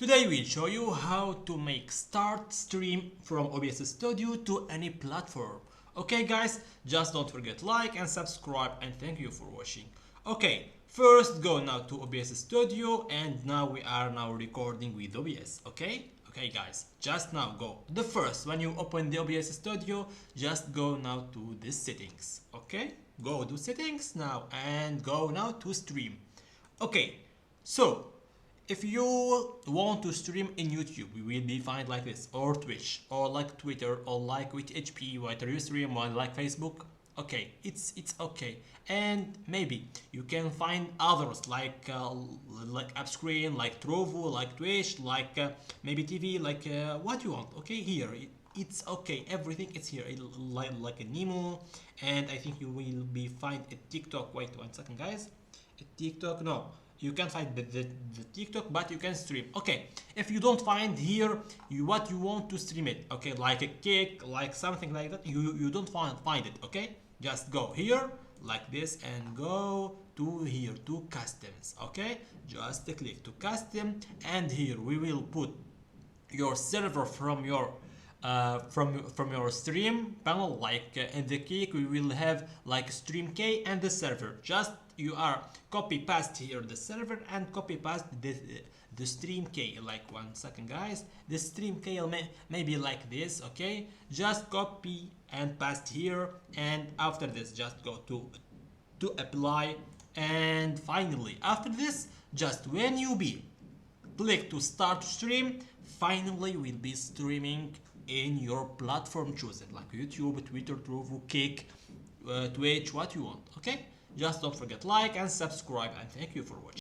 Today we'll show you how to make start stream from OBS Studio to any platform. Okay guys, just don't forget like and subscribe, and thank you for watching. Okay, first go now to OBS Studio, and now we are recording with OBS. Okay guys, just now go. The first, when you open the OBS Studio, just go now to the settings. Okay, go to settings now and go now to stream. Okay, so if you want to stream in YouTube, we will be find like this, or Twitch, or like Twitter, or like with HP, whether you stream or like Facebook. Okay, it's okay, and maybe you can find others like Upscreen, like Trovo, like Twitch, like maybe TV, like what you want. Okay, here it's okay, everything is here, like a Nemo, and I think you will be find a TikTok. Wait 1 second, guys. A TikTok, no. You can find the TikTok, but you can stream. Okay, if you don't find here what you want to stream it, okay, like a cake, like something like that, you don't find it. Okay, just go here like this and go to here to customs. Okay, just click to custom, and here we will put your server from your from your stream panel. Like in the cake we will have like stream K and the server. Just you are copy paste here the server and copy paste the stream K. Like 1 second, guys. The stream K may be like this. Okay, just copy and paste here, and after this just go to apply, and finally after this, just when you be click to start stream, finally will be streaming in your platform chosen, like YouTube, Twitter, Trovo, Kick, Twitch, what you want. Okay, just don't forget like and subscribe, and thank you for watching.